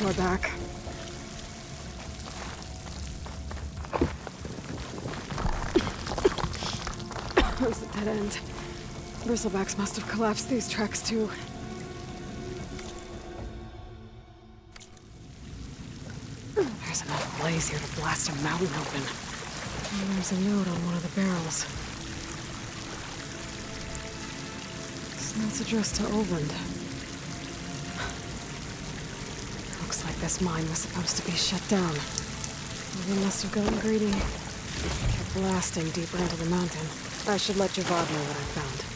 We're back. There's a dead end. Bristlebacks must have collapsed these tracks too. There's enough blaze here to blast a mountain open. And there's a note on one of the barrels. This note's addressed to Oland. Looks like this mine was supposed to be shut down. They must have gotten greedy. Kept blasting deeper into the mountain. I should let Javad know what I found.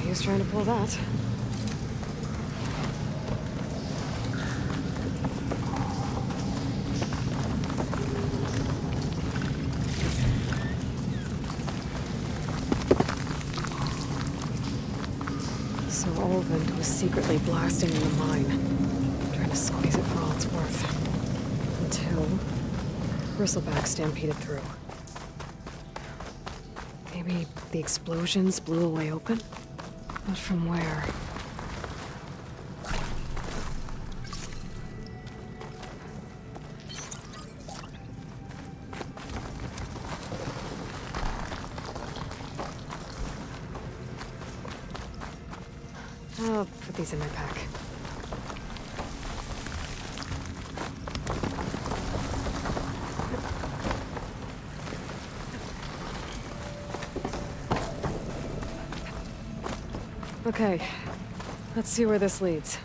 He was trying to pull that. So Olvend was secretly blasting in the mine, trying to squeeze it for all it's worth. Until Bristleback stampeded through. Maybe the explosions blew a way open? But from where? I'll put these in my pack. Okay, let's see where this leads.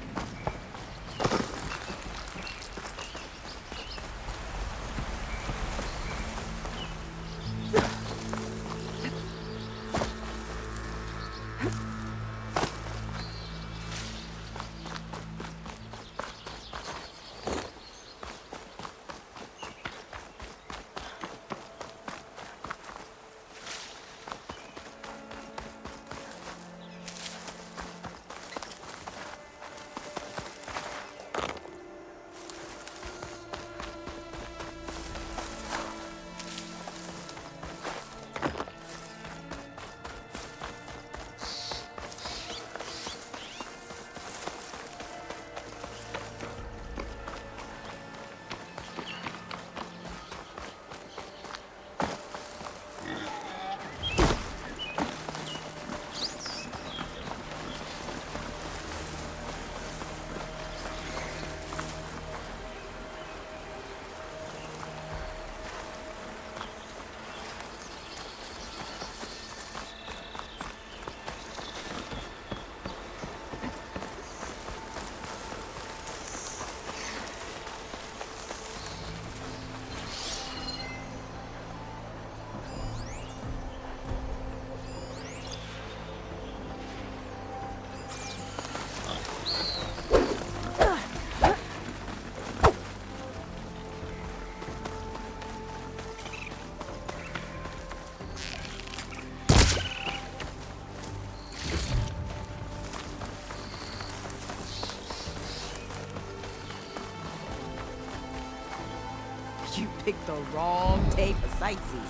You picked the wrong day for sightseeing.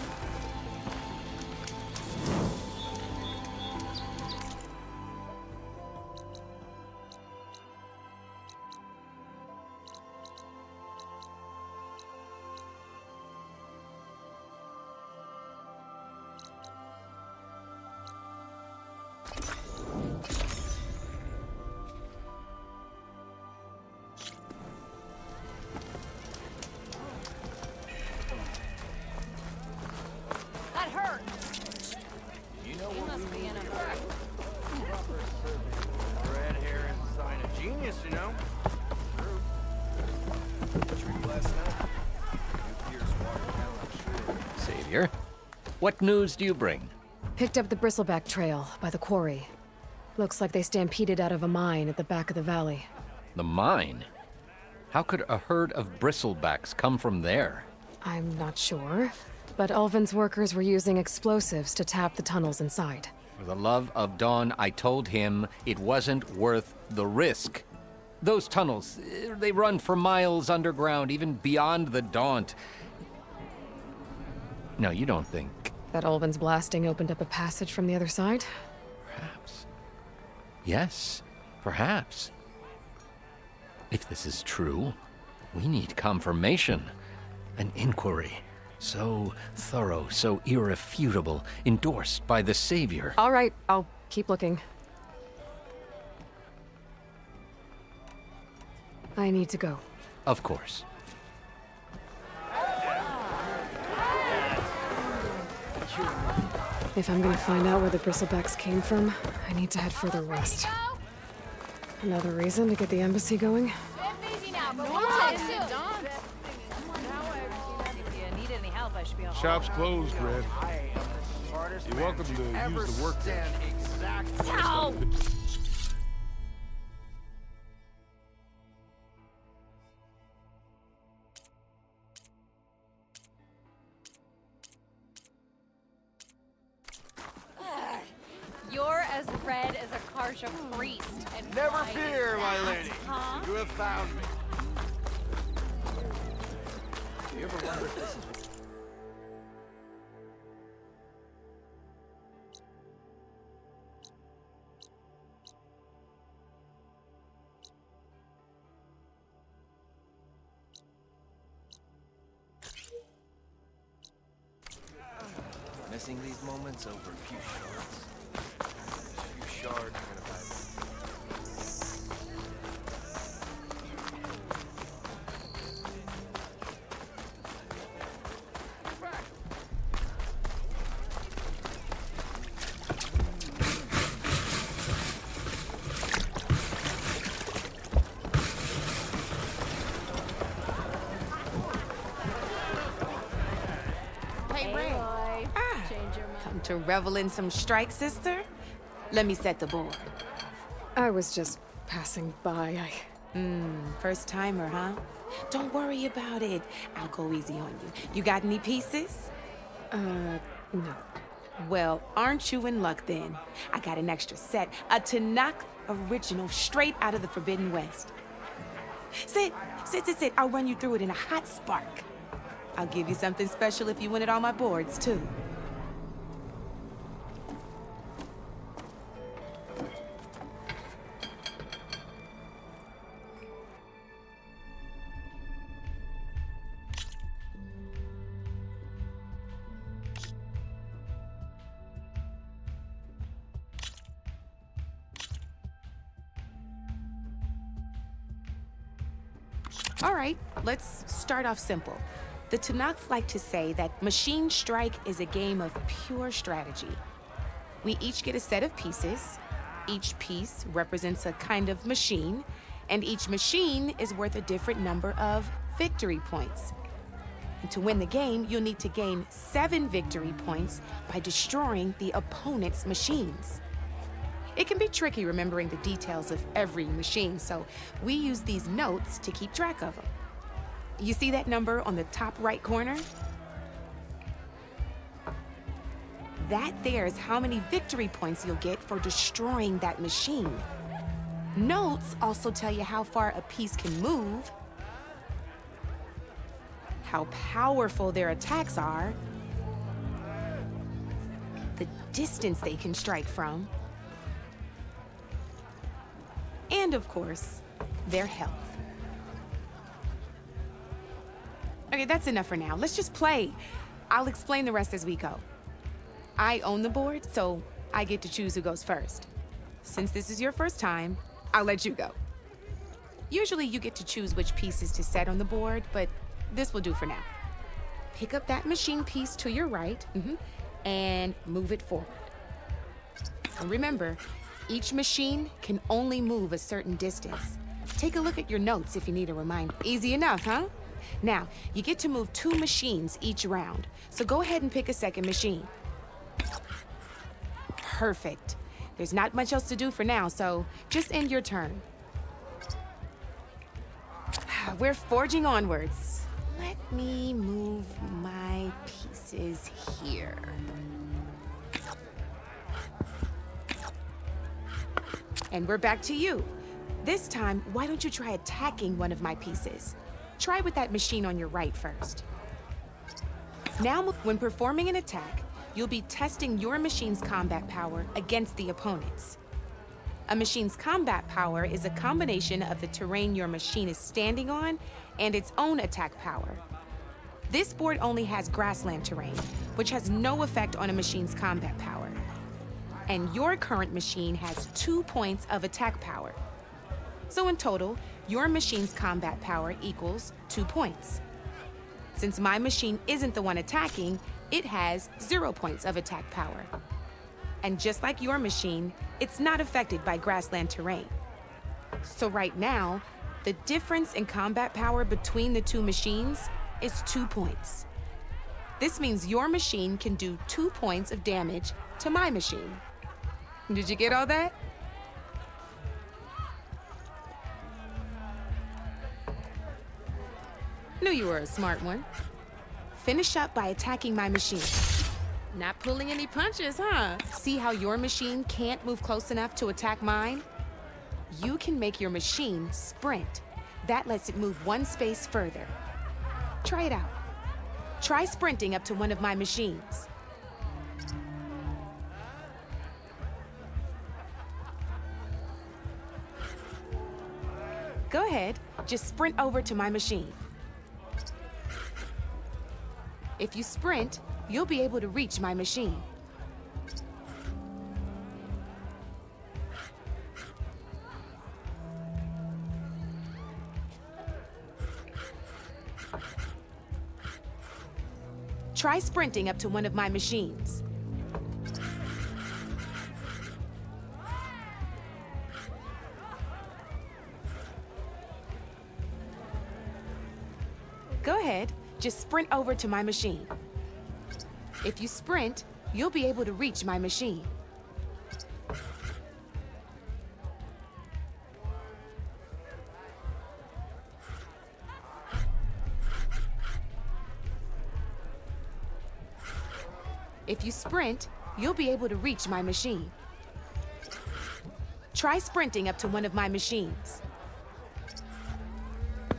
Savior, what news do you bring? Picked up the Bristleback trail by the quarry. Looks like they stampeded out of a mine at the back of the valley. The mine? How could a herd of bristlebacks come from there? I'm not sure, but Ulvin's workers were using explosives to tap the tunnels inside. For the love of Dawn, I told him it wasn't worth the risk. Those tunnels, they run for miles underground, even beyond the Daunt. No, you don't think. That Ulvin's blasting opened up a passage from the other side? Perhaps. Yes, perhaps. If this is true, we need confirmation. An inquiry. So thorough, so irrefutable, endorsed by the Savior. All right, I'll keep looking. I need to go. Of course. If I'm gonna find out where the bristlebacks came from, I need to head further west. Another reason to get the embassy going? Shop's closed, Red. You're welcome to use the workbench. You're as red as a Karsha priest. And Never why fear, is my that, lady. Huh? You have found me. You ever wonder if this is... Missing these moments over a few shards. A few shards are gonna buy them. Hey, Ray. Come to revel in some strike, sister? Let me set the board. I was just passing by. First timer, huh? Don't worry about it. I'll go easy on you. You got any pieces? No. Well, aren't you in luck then? I got an extra set, a Tanakh original, straight out of the Forbidden West. Sit. I'll run you through it in a hot spark. I'll give you something special if you win it on my boards, too. All right, let's start off simple. The Tanakh like to say that Machine Strike is a game of pure strategy. We each get a set of pieces. Each piece represents a kind of machine, and each machine is worth a different number of victory points. And to win the game, you'll need to gain 7 victory points by destroying the opponent's machines. It can be tricky remembering the details of every machine, so we use these notes to keep track of them. You see that number on the top right corner? That there is how many victory points you'll get for destroying that machine. Notes also tell you how far a piece can move, how powerful their attacks are, the distance they can strike from, and of course, their health. Okay, that's enough for now. Let's just play. I'll explain the rest as we go. I own the board, so I get to choose who goes first. Since this is your first time, I'll let you go. Usually you get to choose which pieces to set on the board, but this will do for now. Pick up that machine piece to your right, and move it forward. And remember, each machine can only move a certain distance. Take a look at your notes if you need a reminder. Easy enough, huh? Now, you get to move 2 machines each round, so go ahead and pick a second machine. Perfect. There's not much else to do for now, so just end your turn. We're forging onwards. Let me move my pieces here. And we're back to you. This time, why don't you try attacking one of my pieces? Try with that machine on your right first. Now, when performing an attack, you'll be testing your machine's combat power against the opponent's. A machine's combat power is a combination of the terrain your machine is standing on and its own attack power. This board only has grassland terrain, which has no effect on a machine's combat power. And your current machine has 2 points of attack power. So in total, your machine's combat power equals 2 points. Since my machine isn't the one attacking, it has 0 points of attack power. And just like your machine, it's not affected by grassland terrain. So right now, the difference in combat power between the two machines is 2 points. This means your machine can do 2 points of damage to my machine. Did you get all that? Knew you were a smart one. Finish up by attacking my machine. Not pulling any punches, huh? See how your machine can't move close enough to attack mine? You can make your machine sprint. That lets it move 1 space further. Try it out. Try sprinting up to one of my machines. Go ahead, just sprint over to my machine. If you sprint, you'll be able to reach my machine. Try sprinting up to one of my machines. Go ahead, just sprint over to my machine. If you sprint, you'll be able to reach my machine. If you sprint, you'll be able to reach my machine. Try sprinting up to one of my machines.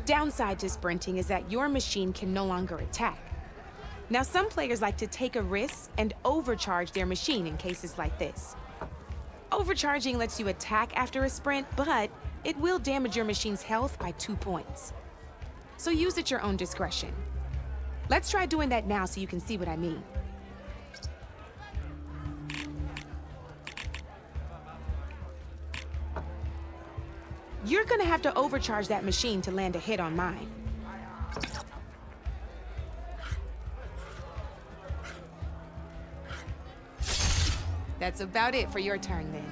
Downside to sprinting is that your machine can no longer attack. Now, some players like to take a risk and overcharge their machine in cases like this. Overcharging lets you attack after a sprint, but it will damage your machine's health by 2 points. So use at your own discretion. Let's try doing that now so you can see what I mean. You're gonna have to overcharge that machine to land a hit on mine. That's about it for your turn then.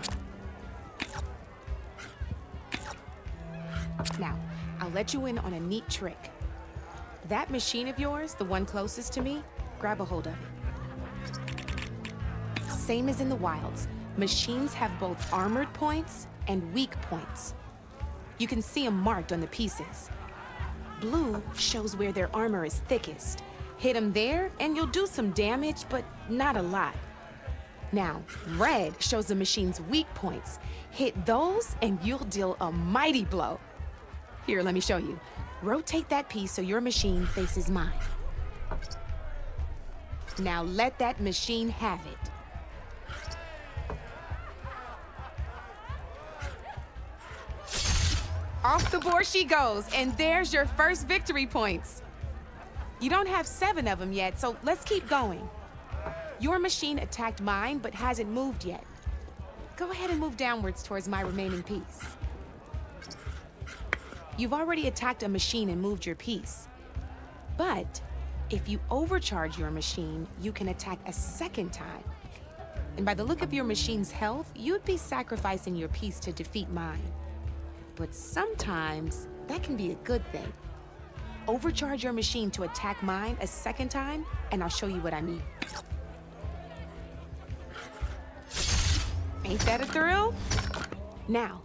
Now, I'll let you in on a neat trick. That machine of yours, the one closest to me, grab a hold of it. Same as in the wilds, machines have both armored points and weak points. You can see them marked on the pieces. Blue shows where their armor is thickest. Hit them there and you'll do some damage, but not a lot. Now, red shows the machine's weak points. Hit those and you'll deal a mighty blow. Here, let me show you. Rotate that piece so your machine faces mine. Now let that machine have it. Off the board she goes, and there's your first victory points. You don't have 7 of them yet, so let's keep going. Your machine attacked mine, but hasn't moved yet. Go ahead and move downwards towards my remaining piece. You've already attacked a machine and moved your piece. But if you overcharge your machine, you can attack a second time. And by the look of your machine's health, you'd be sacrificing your piece to defeat mine. But sometimes that can be a good thing. Overcharge your machine to attack mine a second time, and I'll show you what I mean. Ain't that a thrill? Now,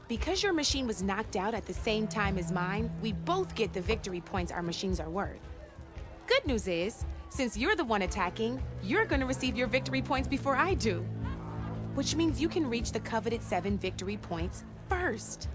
because your machine was knocked out at the same time as mine, we both get the victory points our machines are worth. Good news is, since you're the one attacking, you're gonna receive your victory points before I do. which means you can reach the coveted 7 victory points first.